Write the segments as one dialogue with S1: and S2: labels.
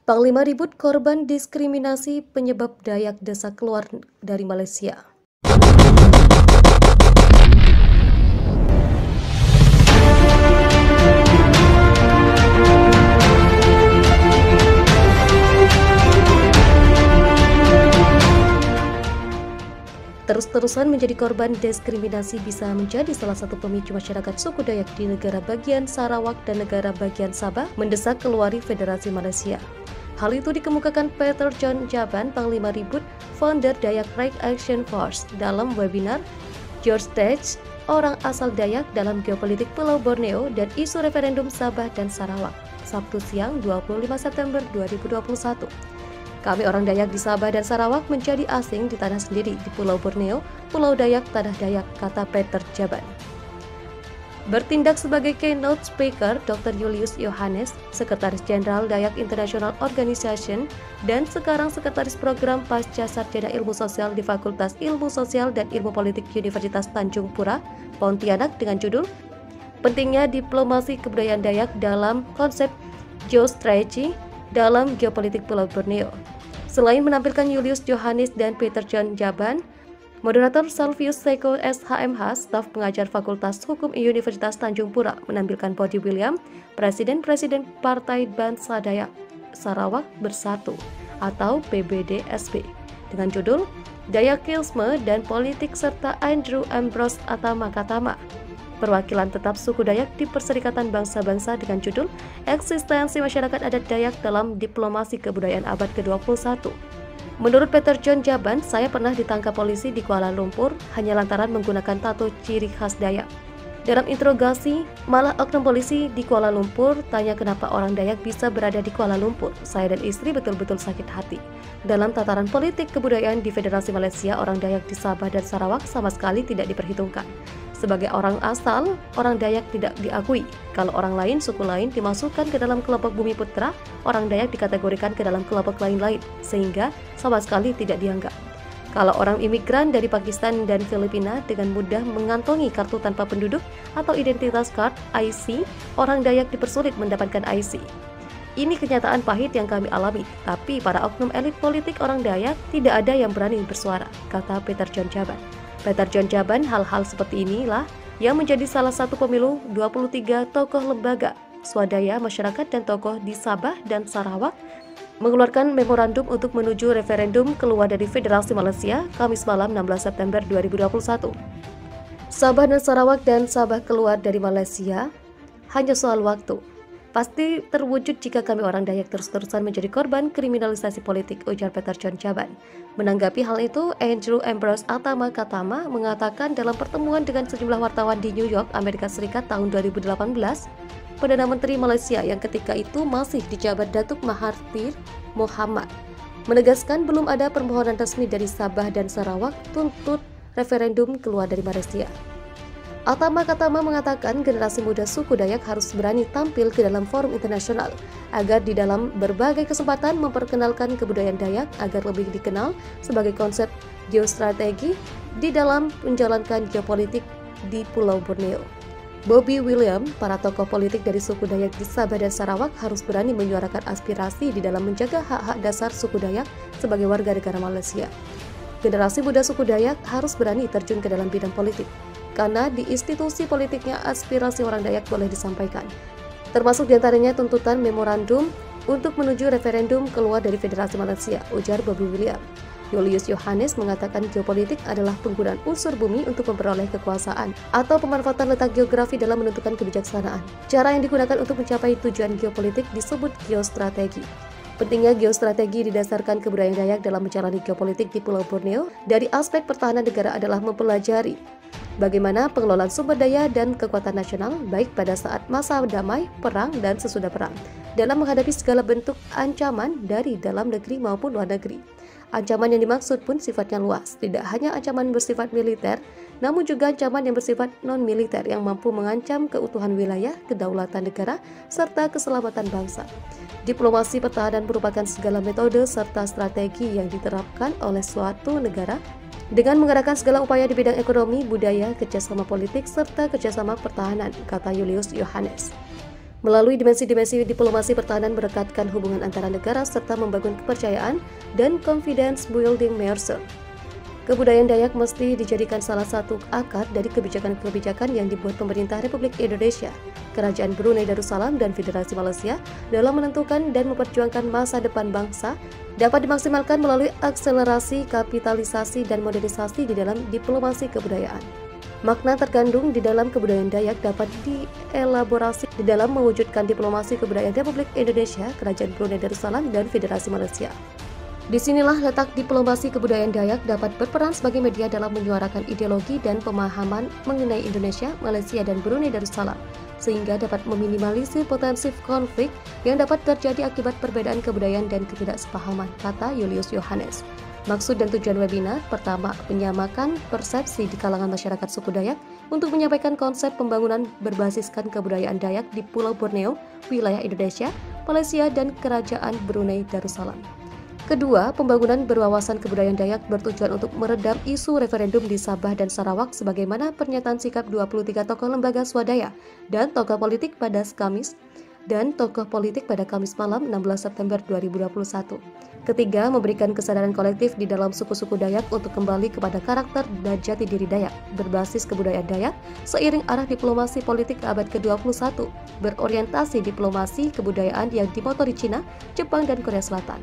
S1: Panglima ribut korban diskriminasi penyebab Dayak desak keluar dari Malaysia. Terus-terusan menjadi korban diskriminasi bisa menjadi salah satu pemicu masyarakat suku Dayak di negara bagian Sarawak dan negara bagian Sabah mendesak keluari Federasi Malaysia. Hal itu dikemukakan Peter John Jaban, Panglima Ribut, founder Dayak Right Action Force, dalam webinar George Stage, Orang Asal Dayak dalam Geopolitik Pulau Borneo dan Isu Referendum Sabah dan Sarawak, Sabtu siang 25 September 2021. Kami orang Dayak di Sabah dan Sarawak menjadi asing di tanah sendiri di Pulau Borneo, Pulau Dayak, Tanah Dayak, kata Peter Jaban. Bertindak sebagai keynote speaker, Dr. Julius Yohanes, Sekretaris Jenderal Dayak International Organization dan sekarang Sekretaris Program Pasca Sarjana Ilmu Sosial di Fakultas Ilmu Sosial dan Ilmu Politik Universitas Tanjung Pura, Pontianak dengan judul Pentingnya Diplomasi Kebudayaan Dayak dalam Konsep Geostrategy dalam Geopolitik Pulau Borneo. Selain menampilkan Julius Yohanes dan Peter John Jaban, moderator Salvius Seko SHMH, staf pengajar Fakultas Hukum Universitas Tanjung Pura, menampilkan Bodi William, Presiden Partai Bangsa Dayak Sarawak Bersatu atau PBDSB, dengan judul Dayakisme dan Politik serta Andrew Ambrose Atama-Katama, perwakilan tetap suku Dayak di Perserikatan Bangsa-Bangsa, dengan judul Eksistensi Masyarakat Adat Dayak dalam Diplomasi Kebudayaan Abad ke-21. Menurut Peter John Jaban, saya pernah ditangkap polisi di Kuala Lumpur hanya lantaran menggunakan tato ciri khas Dayak. Dalam interogasi, malah oknum polisi di Kuala Lumpur tanya kenapa orang Dayak bisa berada di Kuala Lumpur. Saya dan istri betul-betul sakit hati. Dalam tataran politik kebudayaan di Federasi Malaysia, orang Dayak di Sabah dan Sarawak sama sekali tidak diperhitungkan. Sebagai orang asal, orang Dayak tidak diakui. Kalau orang lain, suku lain dimasukkan ke dalam kelompok Bumi Putra, orang Dayak dikategorikan ke dalam kelompok lain-lain, sehingga sama sekali tidak dianggap. Kalau orang imigran dari Pakistan dan Filipina dengan mudah mengantongi kartu tanpa penduduk atau identitas card IC, orang Dayak dipersulit mendapatkan IC. Ini kenyataan pahit yang kami alami, tapi para oknum elit politik orang Dayak tidak ada yang berani bersuara, kata Peter John Jaban. Peter John Jaban, hal-hal seperti inilah yang menjadi salah satu pemilu 23 tokoh lembaga, swadaya, masyarakat, dan tokoh di Sabah dan Sarawak mengeluarkan memorandum untuk menuju referendum keluar dari Federasi Malaysia Kamis malam 16 September 2021. Sabah dan Sarawak dan Sabah keluar dari Malaysia hanya soal waktu. Pasti terwujud jika kami orang Dayak terus-terusan menjadi korban kriminalisasi politik, ujar Peter John Jaban. Menanggapi hal itu, Andrew Ambrose Atama-Katama mengatakan dalam pertemuan dengan sejumlah wartawan di New York, Amerika Serikat tahun 2018, Perdana Menteri Malaysia yang ketika itu masih dijabat Datuk Mahathir Mohamad menegaskan belum ada permohonan resmi dari Sabah dan Sarawak tuntut referendum keluar dari Malaysia. Atama-Katama mengatakan generasi muda suku Dayak harus berani tampil ke dalam forum internasional agar di dalam berbagai kesempatan memperkenalkan kebudayaan Dayak agar lebih dikenal sebagai konsep geostrategi di dalam menjalankan geopolitik di Pulau Borneo. Bobby William, para tokoh politik dari suku Dayak di Sabah dan Sarawak harus berani menyuarakan aspirasi di dalam menjaga hak-hak dasar suku Dayak sebagai warga negara Malaysia. Generasi muda suku Dayak harus berani terjun ke dalam bidang politik, karena di institusi politiknya aspirasi orang Dayak boleh disampaikan. Termasuk diantaranya tuntutan memorandum untuk menuju referendum keluar dari Federasi Malaysia, ujar Bobby William. Julius Yohanes mengatakan geopolitik adalah penggunaan unsur bumi untuk memperoleh kekuasaan atau pemanfaatan letak geografi dalam menentukan kebijaksanaan. Cara yang digunakan untuk mencapai tujuan geopolitik disebut geostrategi. Pentingnya geostrategi didasarkan kebudayaan Dayak dalam menjalani geopolitik di Pulau Borneo dari aspek pertahanan negara adalah mempelajari bagaimana pengelolaan sumber daya dan kekuatan nasional baik pada saat masa damai, perang, dan sesudah perang dalam menghadapi segala bentuk ancaman dari dalam negeri maupun luar negeri. Ancaman yang dimaksud pun sifatnya luas, tidak hanya ancaman bersifat militer, namun juga ancaman yang bersifat non-militer yang mampu mengancam keutuhan wilayah, kedaulatan negara, serta keselamatan bangsa. Diplomasi pertahanan merupakan segala metode serta strategi yang diterapkan oleh suatu negara dengan mengerahkan segala upaya di bidang ekonomi, budaya, kerjasama politik, serta kerjasama pertahanan, kata Julius Yohanes. Melalui dimensi-dimensi diplomasi pertahanan merekatkan hubungan antara negara serta membangun kepercayaan dan confidence building measure. Kebudayaan Dayak mesti dijadikan salah satu akar dari kebijakan-kebijakan yang dibuat pemerintah Republik Indonesia, Kerajaan Brunei Darussalam, dan Federasi Malaysia dalam menentukan dan memperjuangkan masa depan bangsa dapat dimaksimalkan melalui akselerasi, kapitalisasi, dan modernisasi di dalam diplomasi kebudayaan. Makna terkandung di dalam kebudayaan Dayak dapat dielaborasi di dalam mewujudkan diplomasi kebudayaan Republik Indonesia, Kerajaan Brunei Darussalam, dan Federasi Malaysia. Disinilah letak diplomasi kebudayaan Dayak dapat berperan sebagai media dalam menyuarakan ideologi dan pemahaman mengenai Indonesia, Malaysia, dan Brunei Darussalam, sehingga dapat meminimalisir potensi konflik yang dapat terjadi akibat perbedaan kebudayaan dan ketidaksepahaman, kata Julius Yohanes. Maksud dan tujuan webinar pertama, menyamakan persepsi di kalangan masyarakat suku Dayak untuk menyampaikan konsep pembangunan berbasiskan kebudayaan Dayak di Pulau Borneo, wilayah Indonesia, Malaysia, dan Kerajaan Brunei Darussalam. Kedua, pembangunan berwawasan kebudayaan Dayak bertujuan untuk meredam isu referendum di Sabah dan Sarawak sebagaimana pernyataan sikap 23 tokoh lembaga swadaya dan tokoh politik pada Kamis malam 16 September 2021. Ketiga, memberikan kesadaran kolektif di dalam suku-suku Dayak untuk kembali kepada karakter dan jati diri Dayak berbasis kebudayaan Dayak seiring arah diplomasi politik abad ke-21 berorientasi diplomasi kebudayaan yang dimotori Cina, Jepang, dan Korea Selatan.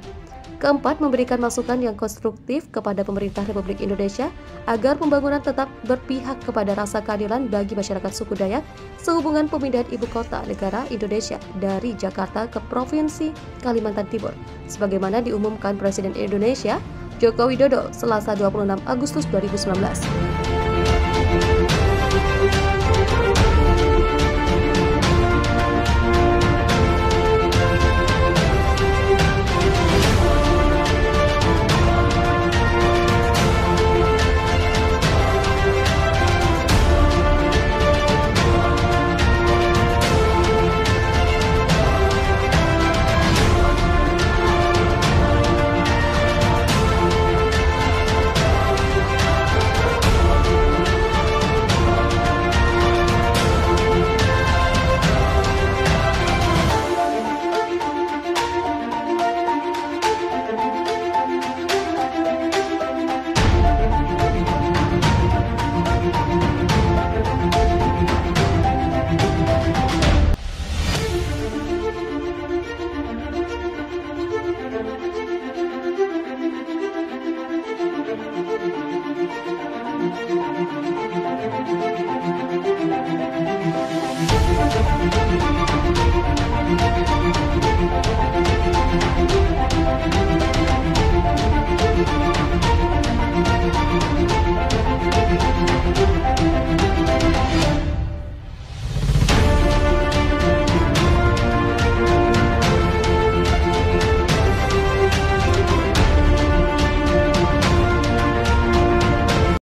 S1: Keempat, memberikan masukan yang konstruktif kepada pemerintah Republik Indonesia agar pembangunan tetap berpihak kepada rasa keadilan bagi masyarakat suku Dayak sehubungan pemindahan ibu kota negara Indonesia dari Jakarta ke Provinsi Kalimantan Timur, sebagaimana diumumkan Presiden Indonesia Joko Widodo Selasa 26 Agustus 2019.